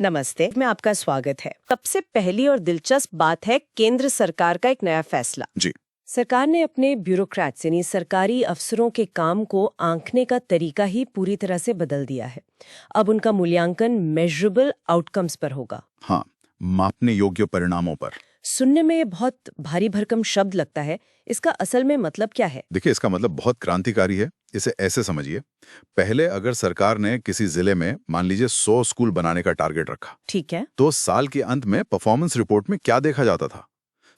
नमस्ते, में आपका स्वागत है। सबसे पहली और दिलचस्प बात है केंद्र सरकार का एक नया फैसला। जी। सरकार ने अपने ब्यूरोक्रेट्स यानी सरकारी अफसरों के काम को आंकने का तरीका ही पूरी तरह से बदल दिया है। अब उनका मूल्यांकन मेजरेबल आउटकम्स पर होगा। हाँ, मापने योग्य परिणामों पर। सुनने में ये बहुत भारी भरकम शब्द लगता है, इसका असल में मतलब क्या है? देखिए, इसका मतलब बहुत क्रांतिकारी है। इसे ऐसे समझिए, पहले अगर सरकार ने किसी जिले में मान लीजिए 100 स्कूल बनाने का टारगेट रखा, ठीक है। तो साल के अंत में परफॉर्मेंस रिपोर्ट में क्या देखा जाता था?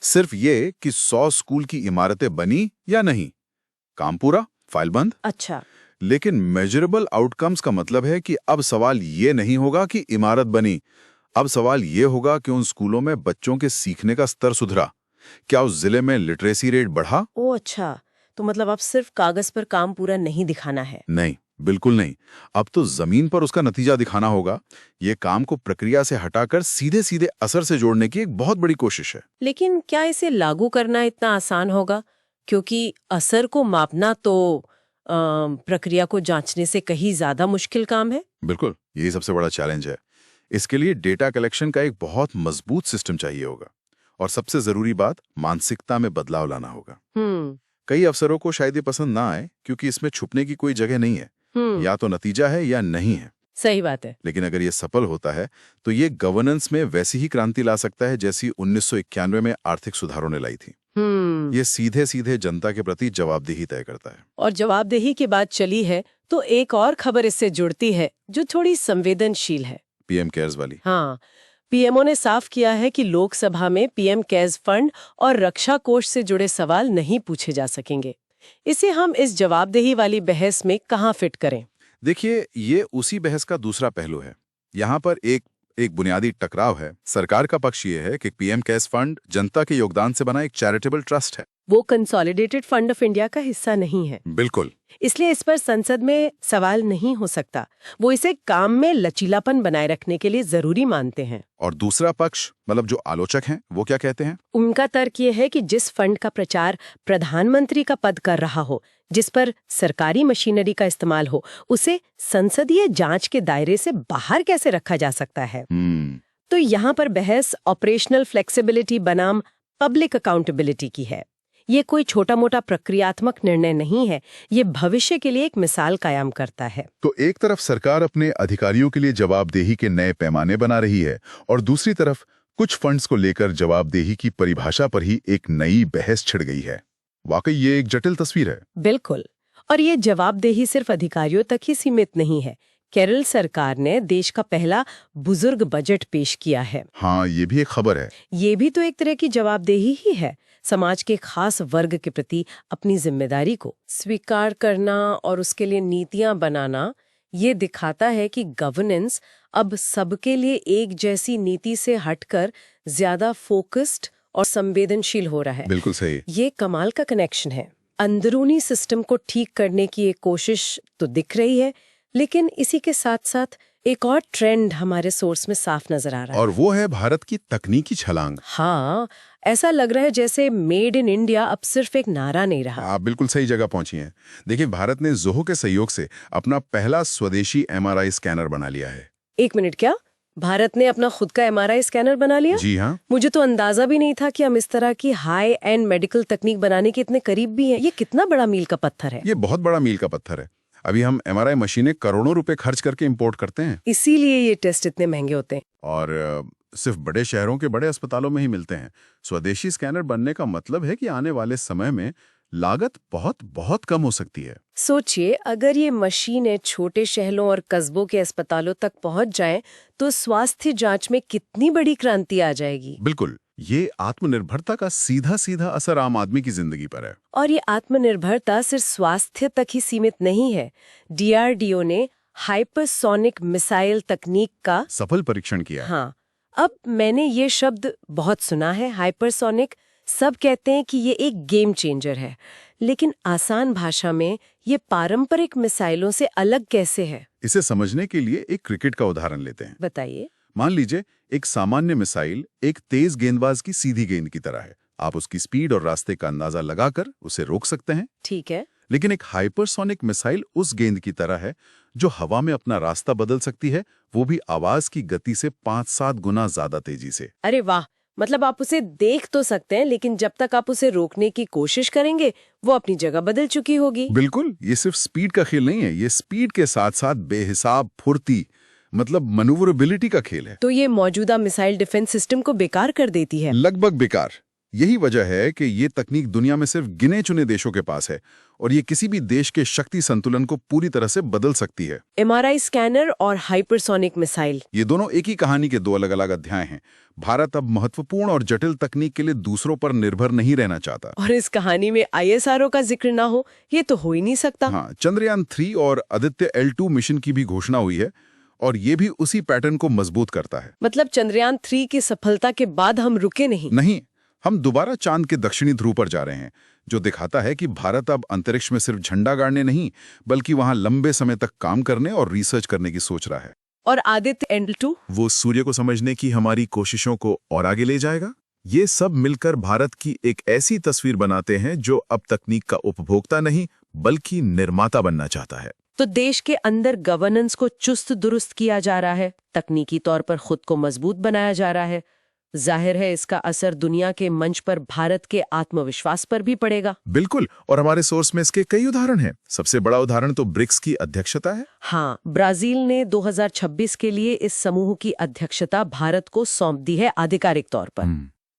सिर्फ ये कि 100 स्कूल की इमारतें बनी या नहीं, काम पूरा, फाइल बंद। अच्छा। लेकिन मेजरेबल आउटकम्स का मतलब है कि अब सवाल ये नहीं होगा कि इमारत बनी, अब सवाल ये होगा कि उन स्कूलों में बच्चों के सीखने का स्तर सुधरा, क्या उस जिले में लिटरेसी रेट बढ़ा? ओ अच्छा, तो मतलब अब सिर्फ कागज पर काम पूरा नहीं दिखाना है। नहीं, बिल्कुल नहीं। अब तो जमीन पर उसका नतीजा दिखाना होगा। ये काम को प्रक्रिया से हटाकर सीधे सीधे असर से जोड़ने की एक बहुत बड़ी कोशिश है। लेकिन क्या इसे लागू करना इतना आसान होगा? क्योंकि असर को मापना तो प्रक्रिया को जांचने से कहीं ज्यादा मुश्किल काम है। बिल्कुल, यही सबसे बड़ा चैलेंज है। इसके लिए डेटा कलेक्शन का एक बहुत मजबूत सिस्टम चाहिए होगा। और सबसे जरूरी बात, मानसिकता में बदलाव लाना होगा। कई अफसरों को शायद ये पसंद ना आए, क्योंकि इसमें छुपने की कोई जगह नहीं है। या तो नतीजा है या नहीं है। सही बात है। लेकिन अगर ये सफल होता है तो ये गवर्नेंस में वैसी ही क्रांति ला सकता है जैसी 1991 में आर्थिक सुधारों ने लाई थी। ये सीधे सीधे जनता के प्रति जवाबदेही तय करता है। और जवाबदेही की बात चली है तो एक और खबर इससे जुड़ती है जो थोड़ी संवेदनशील है। पीएम केयर्स वाली। हाँ, पीएमओ ने साफ किया है कि लोकसभा में पीएम केयर्स फंड और रक्षा कोष से जुड़े सवाल नहीं पूछे जा सकेंगे। इसे हम इस जवाबदेही वाली बहस में कहाँ फिट करें? देखिए, ये उसी बहस का दूसरा पहलू है। यहाँ पर एक बुनियादी टकराव है। सरकार का पक्ष ये है कि पीएम केयर्स फंड जनता के योगदान से बना एक चैरिटेबल ट्रस्ट है। वो कंसोलिडेटेड फंड ऑफ इंडिया का हिस्सा नहीं है। बिल्कुल। इसलिए इस पर संसद में सवाल नहीं हो सकता। वो इसे काम में लचीलापन बनाए रखने के लिए जरूरी मानते हैं। और दूसरा पक्ष, मतलब जो आलोचक हैं, वो क्या कहते हैं? उनका तर्क ये है कि जिस फंड का प्रचार प्रधानमंत्री का पद कर रहा हो, जिस पर सरकारी मशीनरी का इस्तेमाल हो, उसे संसदीय जांच के दायरे से बाहर कैसे रखा जा सकता है? तो यहाँ पर बहस ऑपरेशनल फ्लेक्सिबिलिटी बनाम पब्लिक अकाउंटेबिलिटी की है। ये कोई छोटा मोटा प्रक्रियात्मक निर्णय नहीं है, ये भविष्य के लिए एक मिसाल कायम करता है। तो एक तरफ सरकार अपने अधिकारियों के लिए जवाबदेही के नए पैमाने बना रही है, और दूसरी तरफ कुछ फंड्स को लेकर जवाबदेही की परिभाषा पर ही एक नई बहस छिड़ गई है। वाकई ये एक जटिल तस्वीर है। बिल्कुल। और ये जवाबदेही सिर्फ अधिकारियों तक ही सीमित नहीं है। केरल सरकार ने देश का पहला बुजुर्ग बजट पेश किया है। हाँ, ये भी एक खबर है। ये भी तो एक तरह की जवाबदेही ही है। समाज के खास वर्ग के प्रति अपनी जिम्मेदारी को स्वीकार करना और उसके लिए नीतियां बनाना, ये दिखाता है कि गवर्नेंस अब सबके लिए एक जैसी नीति से हटकर ज्यादा फोकस्ड और संवेदनशील हो रहा है। बिल्कुल सही। ये कमाल का कनेक्शन है। अंदरूनी सिस्टम को ठीक करने की एक कोशिश तो दिख रही है, लेकिन इसी के साथ साथ एक और ट्रेंड हमारे सोर्स में साफ नजर आ रहा है। और वो है भारत की तकनीकी छलांग। हाँ, ऐसा लग रहा है जैसे मेड इन इंडिया अब सिर्फ एक नारा नहीं रहा। आप बिल्कुल सही जगह पहुंची हैं। देखिए, भारत ने जोहो के सहयोग से अपना पहला स्वदेशी एमआरआई स्कैनर बना लिया है। एक मिनट, क्या भारत ने अपना खुद का एमआरआई स्कैनर बना लिया? जी हाँ। मुझे तो अंदाजा भी नहीं था कि हम इस तरह की हाई एंड मेडिकल तकनीक बनाने के इतने करीब भी हैं। ये कितना बड़ा मील का पत्थर है। ये बहुत बड़ा मील का पत्थर है। अभी हम एमआरआई मशीनें करोड़ों रुपए खर्च करके इंपोर्ट करते हैं। इसीलिए ये टेस्ट इतने महंगे होते हैं। और सिर्फ बड़े शहरों के बड़े अस्पतालों में ही मिलते हैं। स्वदेशी स्कैनर बनने का मतलब है कि आने वाले समय में लागत बहुत बहुत कम हो सकती है। सोचिए, अगर ये मशीनें छोटे शहरों और कस्बों के अस्पतालों तक पहुंच जाएं, तो स्वास्थ्य जांच में कितनी बड़ी क्रांति आ जाएगी। बिल्कुल, ये आत्मनिर्भरता का सीधा सीधा असर आम आदमी की जिंदगी पर है। और ये आत्मनिर्भरता सिर्फ स्वास्थ्य तक ही सीमित नहीं है। डीआरडीओ ने हाइपरसोनिक मिसाइल तकनीक का सफल परीक्षण किया है। हाँ, अब मैंने ये शब्द बहुत सुना है, हाइपरसोनिक। सब कहते हैं कि ये एक गेम चेंजर है, लेकिन आसान भाषा में ये पारंपरिक मिसाइलों से अलग कैसे है? इसे समझने के लिए एक क्रिकेट का उदाहरण लेते हैं। बताइए। मान लीजिए, एक सामान्य मिसाइल एक तेज गेंदबाज की सीधी गेंद की तरह है। आप उसकी स्पीड और रास्ते का अंदाजा लगाकर उसे रोक सकते हैं। ठीक है। लेकिन एक हाइपरसोनिक मिसाइल उस गेंद की तरह है जो हवा में अपना रास्ता बदल सकती है, वो भी आवाज की गति से 5-7 गुना ज्यादा तेजी से। अरे वाह, मतलब आप उसे देख तो सकते हैं, लेकिन जब तक आप उसे रोकने की कोशिश करेंगे वो अपनी जगह बदल चुकी होगी। बिल्कुल, ये सिर्फ स्पीड का खेल नहीं है, ये स्पीड के साथ साथ बेहिसाब फुर्ती, मतलब मनूवरेबिलिटी का खेल है। तो ये मौजूदा मिसाइल डिफेंस सिस्टम को बेकार कर देती है। लगभग बेकार। यही वजह है कि ये तकनीक दुनिया में सिर्फ गिने चुने देशों के पास है और ये किसी भी देश के शक्ति संतुलन को पूरी तरह से बदल सकती है। MRI स्कैनर और हाइपरसोनिक मिसाइल, ये दोनों एक ही कहानी के दो अलग अलग अध्याय हैं। भारत अब महत्वपूर्ण और जटिल तकनीक के लिए दूसरों पर निर्भर नहीं रहना चाहता। और इस कहानी में ISRO का जिक्र ना हो, ये तो हो ही नहीं सकता। हाँ, चंद्रयान 3 और आदित्य L2 मिशन की भी घोषणा हुई है और ये भी उसी पैटर्न को मजबूत करता है। मतलब चंद्रयान 3 की सफलता के बाद हम रुके नहीं। हम दोबारा चांद के दक्षिणी ध्रुव पर जा रहे हैं, जो दिखाता है कि भारत अब अंतरिक्ष में सिर्फ झंडा गाड़ने नहीं, बल्कि वहां लंबे समय तक काम करने और रिसर्च करने की सोच रहा है। और आदित्य L2 वो सूर्य को समझने की हमारी कोशिशों को और आगे ले जाएगा। ये सब मिलकर भारत की एक ऐसी तस्वीर बनाते हैं जो अब तकनीक का उपभोक्ता नहीं बल्कि निर्माता बनना चाहता है। तो देश के अंदर गवर्नेंस को चुस्त दुरुस्त किया जा रहा है, तकनीकी तौर पर खुद को मजबूत बनाया जा रहा है। जाहिर है इसका असर दुनिया के मंच पर भारत के आत्मविश्वास पर भी पड़ेगा। बिल्कुल, और हमारे सोर्स में इसके कई उदाहरण हैं। सबसे बड़ा उदाहरण तो ब्रिक्स की अध्यक्षता है। हाँ, ब्राजील ने 2026 के लिए इस समूह की अध्यक्षता भारत को सौंप दी है आधिकारिक तौर पर।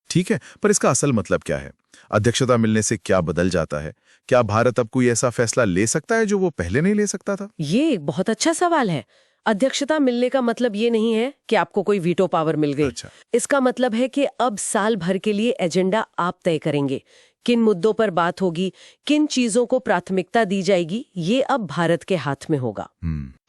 ठीक है, पर इसका असल मतलब क्या है? अध्यक्षता मिलने से क्या बदल जाता है? क्या भारत अब कोई ऐसा फैसला ले सकता है जो वो पहले नहीं ले सकता था? ये एक बहुत अच्छा सवाल है। अध्यक्षता मिलने का मतलब ये नहीं है कि आपको कोई वीटो पावर मिल गई। अच्छा। इसका मतलब है कि अब साल भर के लिए एजेंडा आप तय करेंगे। किन मुद्दों पर बात होगी, किन चीजों को प्राथमिकता दी जाएगी, ये अब भारत के हाथ में होगा।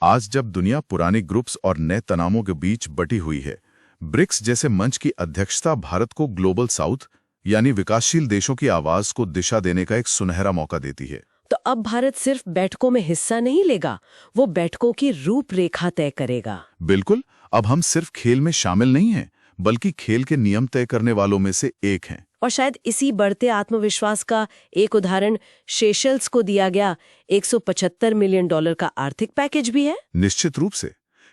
आज जब दुनिया पुराने ग्रुप्स और नए तनावों के बीच बटी हुई है, ब्रिक्स जैसे मंच की अध्यक्षता भारत को ग्लोबल साउथ यानी विकासशील देशों की आवाज को दिशा देने का एक सुनहरा मौका देती है। तो अब भारत सिर्फ बैठकों में हिस्सा नहीं लेगा, वो बैठकों की रूपरेखा तय करेगा। बिल्कुल, अब हम सिर्फ खेल में शामिल नहीं हैं, बल्कि खेल के नियम तय करने वालों में से एक हैं। और शायद इसी बढ़ते आत्मविश्वास का एक उदाहरण सेशल्स को दिया गया $175 मिलियन का आर्थिक पैकेज भी है। निश्चित रूप से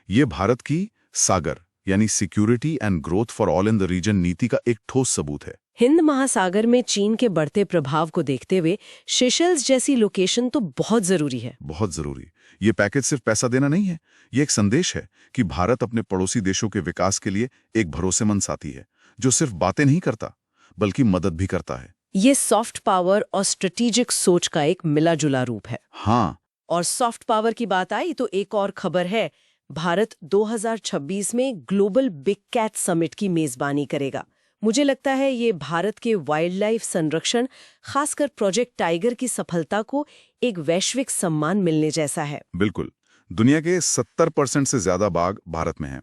ये भारत की सागर यानी security and growth for all in the region नीति का एक ठोस सबूत है। हिंद महासागर में चीन के बढ़ते प्रभाव को देखते हुए सेशल्स जैसी लोकेशन तो बहुत जरूरी है। बहुत जरूरी। ये पैकेज सिर्फ पैसा देना नहीं है, ये एक संदेश है कि भारत अपने पड़ोसी देशों के विकास के लिए एक भरोसेमंद साथी है, जो सिर्फ बातें नहीं करता बल्कि मदद भी करता है। ये सॉफ्ट पावर और स्ट्रेटेजिक सोच का एक मिला जुला रूप है। हाँ, और सॉफ्ट पावर की बात आई तो एक और खबर है, भारत 2026 में ग्लोबल बिग कैट समिट की मेजबानी करेगा। मुझे लगता है ये भारत के वाइल्ड लाइफ संरक्षण, खासकर प्रोजेक्ट टाइगर की सफलता को एक वैश्विक सम्मान मिलने जैसा है। बिल्कुल, दुनिया के 70% से ज्यादा बाघ भारत में हैं।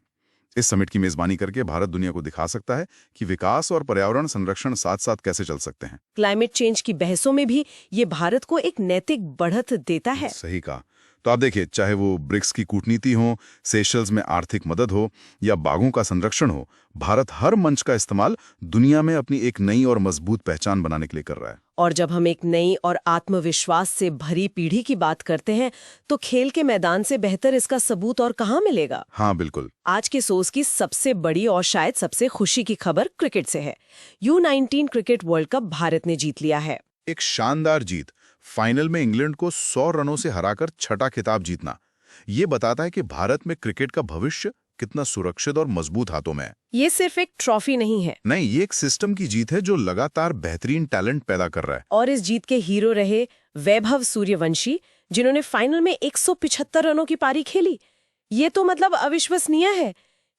इस समिट की मेजबानी करके भारत दुनिया को दिखा सकता है कि विकास और पर्यावरण संरक्षण साथ साथ कैसे चल सकते हैं। क्लाइमेट चेंज की बहसों में भी ये भारत को एक नैतिक बढ़त देता है। सही कहा। तो आप देखिए, चाहे वो ब्रिक्स की कूटनीति हो, सेशल्स में आर्थिक मदद हो या बाघों का संरक्षण हो, भारत हर मंच का इस्तेमाल दुनिया में अपनी एक नई और मजबूत पहचान बनाने के लिए कर रहा है। और जब हम एक नई और आत्मविश्वास से भरी पीढ़ी की बात करते हैं, तो खेल के मैदान से बेहतर इसका सबूत और कहाँ मिलेगा। हाँ बिल्कुल। आज के सोच की सबसे बड़ी और शायद सबसे खुशी की खबर क्रिकेट से है। U19 cricket world cup Bharat ने जीत लिया है। एक शानदार जीत, फाइनल में इंग्लैंड को 100 रनों से हराकर छठा खिताब जीतना। ये बताता है कि भारत में क्रिकेट का भविष्य कितना सुरक्षित और मजबूत हाथों में है। ये सिर्फ एक ट्रॉफी नहीं है। नहीं, ये एक सिस्टम की जीत है जो लगातार बेहतरीन टैलेंट पैदा कर रहा है। और इस जीत के हीरो रहे वैभव सूर्यवंशी, जिन्होंने फाइनल में 175 रनों की पारी खेली। ये तो मतलब अविश्वसनीय है।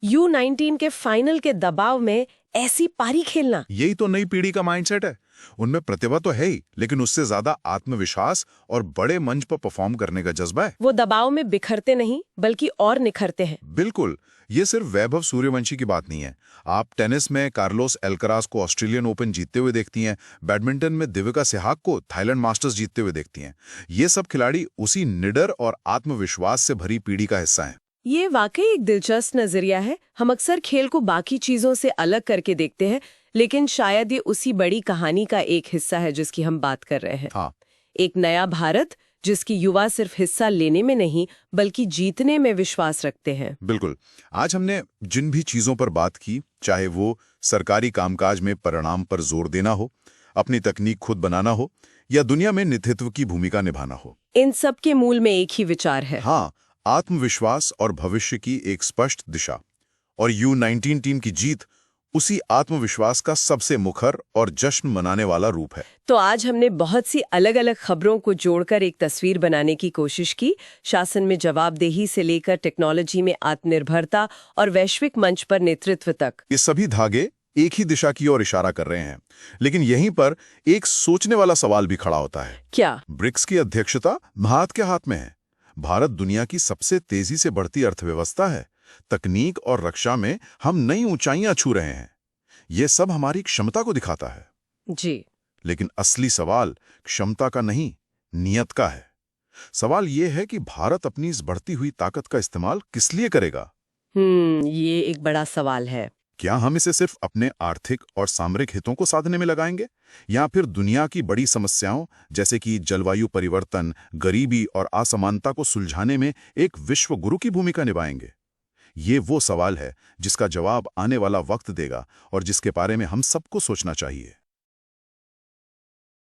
U19 के फाइनल के दबाव में ऐसी पारी खेलना, यही तो नई पीढ़ी का माइंडसेट है। उनमें प्रतिभा तो है ही, लेकिन उससे ज्यादा आत्मविश्वास और बड़े मंच पर परफॉर्म करने का जज्बा है। वो दबाव में बिखरते नहीं बल्कि और निखरते हैं। बिल्कुल, ये सिर्फ वैभव सूर्यवंशी की बात नहीं है। आप टेनिस में कार्लोस एल्कराज को ऑस्ट्रेलियन ओपन जीतते हुए देखती हैं, बैडमिंटन में दिविका सहवाग को थाईलैंड मास्टर्स जीतते हुए देखती हैं। ये सब खिलाड़ी उसी निडर और आत्मविश्वास से भरी पीढ़ी का हिस्सा हैं। ये वाकई एक दिलचस्प नजरिया है। हम अक्सर खेल को बाकी चीजों से अलग करके देखते हैं, लेकिन शायद ये उसी बड़ी कहानी का एक हिस्सा है जिसकी हम बात कर रहे हैं। हाँ। एक नया भारत जिसकी युवा सिर्फ हिस्सा लेने में नहीं बल्कि जीतने में विश्वास रखते हैं। बिल्कुल। आज हमने जिन भी चीजों पर बात की, चाहे वो सरकारी कामकाज में परिणाम पर जोर देना हो, अपनी तकनीक खुद बनाना हो या दुनिया में नेतृत्व की भूमिका निभाना हो, इन सब के मूल में एक ही विचार है। हाँ, आत्मविश्वास और भविष्य की एक स्पष्ट दिशा। और U19 टीम की जीत उसी आत्मविश्वास का सबसे मुखर और जश्न मनाने वाला रूप है। तो आज हमने बहुत सी अलग अलग खबरों को जोड़कर एक तस्वीर बनाने की कोशिश की, शासन में जवाबदेही से लेकर टेक्नोलॉजी में आत्मनिर्भरता और वैश्विक मंच पर नेतृत्व तक। ये सभी धागे एक ही दिशा की ओर इशारा कर रहे हैं, लेकिन यहीं पर एक सोचने वाला सवाल भी खड़ा होता है। क्या? ब्रिक्स की अध्यक्षता भारत के हाथ में है। भारत दुनिया की सबसे तेजी से बढ़ती अर्थव्यवस्था है। तकनीक और रक्षा में हम नई ऊंचाइयां छू रहे हैं। यह सब हमारी क्षमता को दिखाता है जी, लेकिन असली सवाल क्षमता का नहीं, नियत का है। सवाल यह है कि भारत अपनी इस बढ़ती हुई ताकत का इस्तेमाल किस लिए करेगा? ये एक बड़ा सवाल है। क्या हम इसे सिर्फ अपने आर्थिक और सामरिक हितों को साधने में लगाएंगे, या फिर दुनिया की बड़ी समस्याओं जैसे कि जलवायु परिवर्तन, गरीबी और असमानता को सुलझाने में एक विश्व गुरु की भूमिका निभाएंगे? ये वो सवाल है जिसका जवाब आने वाला वक्त देगा और जिसके बारे में हम सबको सोचना चाहिए।